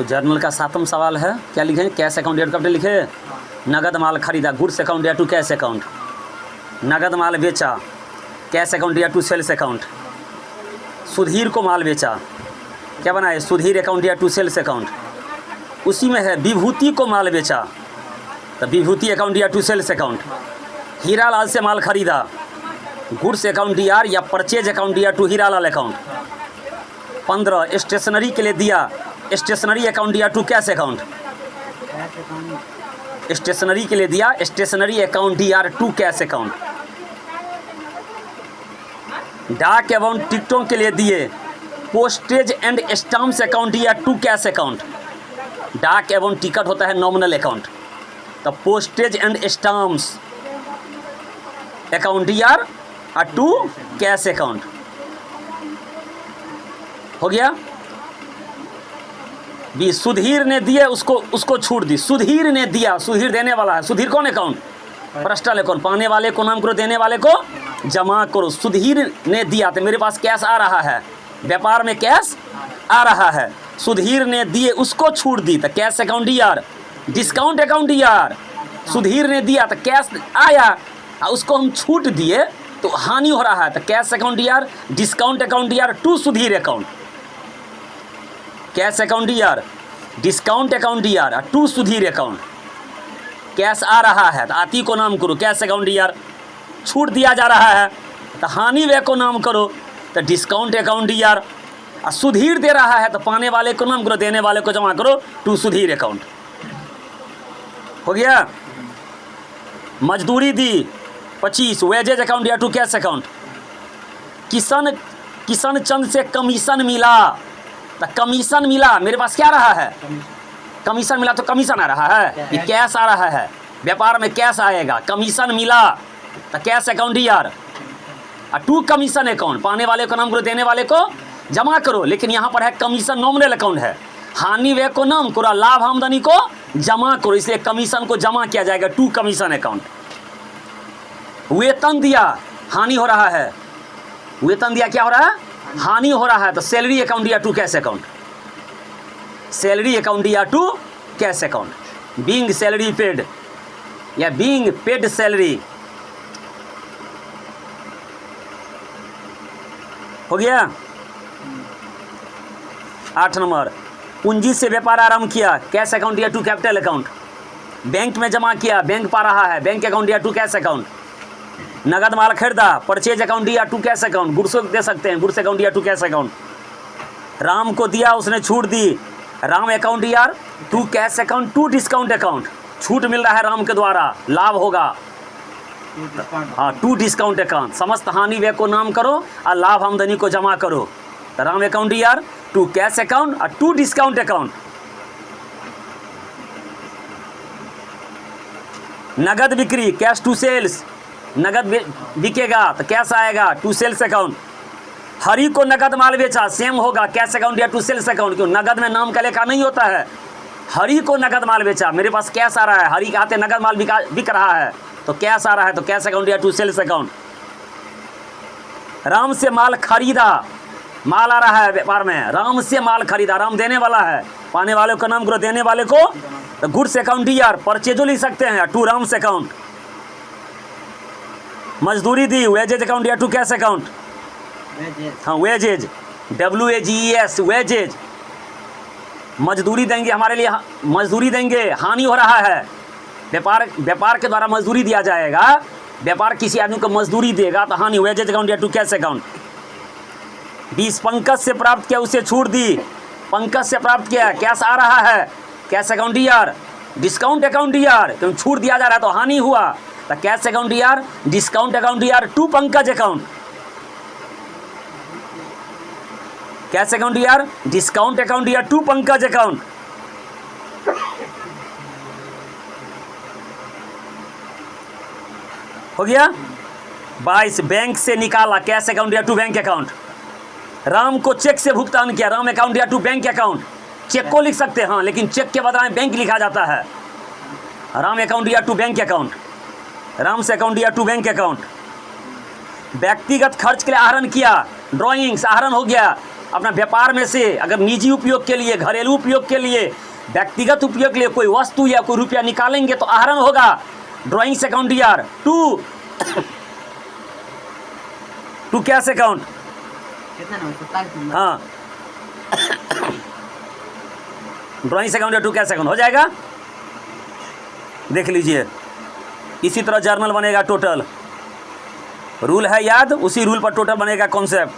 तो जर्नल का 7वां सवाल है, क्या लिखे? कैश अकाउंट या कैपिटल लिखे? नगद माल खरीदा, गुड्स अकाउंट या टू कैश अकाउंट। नगद माल बेचा, कैश अकाउंट या टू सेल्स अकाउंट। सुधीर को माल बेचा, क्या बना है? सुधीर अकाउंट या टू सेल्स अकाउंट। उसी में है विभूति को माल बेचा, तो विभूति अकाउंट या टू सेल्स अकाउंट। हीरालाल से माल खरीदा, गुड्स अकाउंट यार या परचेज अकाउंट या टू हीरालाल अकाउंट। 15 स्टेशनरी के लिए दिया, स्टेशनरी अकाउंट या टू कैश अकाउंट। स्टेशनरी के लिए दिया, स्टेशनरी अकाउंट यार टू कैश अकाउंट। डाक एवं टिकटों के लिए दिए, पोस्टेज एंड स्टाम्प्स अकाउंट या टू कैश अकाउंट। डाक एवं टिकट होता है नॉमिनल अकाउंट, तो पोस्टेज एंड स्टाम्प्स अकाउंट यार टू कैश अकाउंट। हो गया। भी सुधीर ने दिए, उसको छूट दी। सुधीर ने दिया, सुधीर देने वाला है। सुधीर कौन अकाउंट? Personal account. पाने वाले को नाम करो, देने वाले को जमा करो। सुधीर ने दिया तो मेरे पास कैश आ रहा है, व्यापार में कैश आ रहा है। सुधीर ने दिए, उसको छूट दी तो कैश अकाउंट यार, डिस्काउंट अकाउंट यार। सुधीर ने दिया तो कैश आया, उसको हम छूट दिए तो हानि हो रहा है, तो कैश अकाउंट यार, डिस्काउंट अकाउंट यार to Sudhir account. Cash account यार, डिस्काउंट अकाउंट यार टू सुधीर अकाउंट। कैश आ रहा है तो आती को नाम करो कैश अकाउंट यार। छूट दिया जा रहा है तो हानि व्यय को नाम करो, तो डिस्काउंट अकाउंट यार। और सुधीर दे रहा है तो पाने वाले को नाम करो, देने वाले को जमा करो, टू सुधीर अकाउंट। हो गया। मजदूरी दी 25, वेजेज अकाउंट या to cash account. Kishan Chand से कमीशन मिला, तो कमीशन मिला, मेरे पास क्या रहा है? कमीशन मिला, तो कमीशन आ रहा है, ये कैश आ रहा है, व्यापार में कैश आएगा। कमीशन मिला तो कैश अकाउंट यार, टू कमीशन अकाउंट। पाने वाले को नाम करो, देने वाले को जमा करो, लेकिन यहाँ पर है कमीशन नॉमिनल अकाउंट है। हानि व्यय को नाम करो, लाभ आमदनी को जमा करो, इसलिए कमीशन को जमा किया जाएगा, टू कमीशन अकाउंट। वेतन दिया, हानि हो रहा है। वेतन दिया, क्या हो रहा है? हानि हो रहा है, तो सैलरी अकाउंट या to cash account. Salary account या to cash account. Being salary paid या बीइंग पेड सैलरी। हो गया। 8 नंबर, पूंजी से व्यापार आरंभ किया, कैश अकाउंट या टू कैपिटल अकाउंट। बैंक में जमा किया, बैंक पा रहा है, बैंक अकाउंट या टू कैश अकाउंट। नगद माल खरीदा, परचेज अकाउंट या टू कैश अकाउंट। गुड्स दे सकते हैं, गुड्स अकाउंट या टू कैश अकाउंट। राम को दिया, उसने छूट दी, राम अकाउंट यार to cash account, to discount account. छूट मिल रहा है राम के द्वारा, लाभ होगा, हाँ, टू डिस्काउंट अकाउंट। समस्त हानि व्यय को नाम करो और लाभ आमदनी को जमा करो, तो राम अकाउंट यार टू कैश अकाउंट और टू डिस्काउंट अकाउंट। नगद बिक्री, कैश टू सेल्स। नगद बिकेगा तो कैश आएगा, टू सेल्स अकाउंट। हरि को नगद माल बेचा, सेम होगा, कैश अकाउंट या टू सेल्स अकाउंट। क्यों? नगद में नाम का लेखा नहीं होता है। हरि को नगद माल बेचा, मेरे पास कैश आ रहा है, हरि के हाथे नगद माल बिक रहा है, तो कैश आ रहा है, तो कैश अकाउंट या टू सेल्स अकाउंट। राम से माल खरीदा, माल आ रहा है व्यापार में, राम से माल खरीदा, राम देने वाला है, पाने वाले को नाम करो, देने वाले को, तो गुड्स अकाउंट यार, परचेजो लिख सकते हैं, टू राम्स अकाउंट। मजदूरी दी, वेजेज अकाउंट या टू कैश अकाउंट। हाँ, वेजेज, WAGES, वेजेज। मजदूरी देंगे, हमारे लिए मजदूरी देंगे, हानि हो रहा है। व्यापार के द्वारा मजदूरी दिया जाएगा, व्यापार किसी आदमी को मजदूरी देगा तो हानि, वेजेज अकाउंट या टू कैश अकाउंट। 20 पंकज से प्राप्त किया, उसे छूट दी, पंकज से प्राप्त किया, कैश आ रहा है, कैश अकाउंट यार, डिस्काउंट अकाउंट यार, क्योंकि छूट दिया जा रहा है तो हानि हुआ, तो कैश अकाउंट यार, डिस्काउंट अकाउंट यार to Pankaj account. Cash account यार, डिस्काउंट अकाउंट यार टू पंकज अकाउंट। हो गया। 22 बैंक से निकाला, कैश अकाउंट या टू बैंक अकाउंट। राम को चेक से भुगतान किया, राम अकाउंट या टू बैंक अकाउंट। चेक को लिख सकते हैं, हाँ, लेकिन चेक के बदले में बैंक लिखा जाता है। राम अकाउंट या टू बैंक अकाउंट, राम से अकाउंट या टू बैंक अकाउंट। व्यक्तिगत खर्च के लिए आहरण किया, ड्राइंग्स आहरण हो गया, अपना व्यापार में से अगर निजी उपयोग के लिए, घरेलू उपयोग के लिए, व्यक्तिगत उपयोग के लिए कोई वस्तु या कोई रुपया निकालेंगे तो आहरण होगा। ड्राइंग्स अकाउंट यार टू कैश अकाउंट। कितना नंबर 27 नंबर। हाँ, ड्राइंग्स अकाउंट या टू कैश अकाउंट हो जाएगा। देख लीजिए, इसी तरह जर्नल बनेगा टोटल। रूल है याद, उसी रूल पर टोटल बनेगा कॉन्सेप्ट।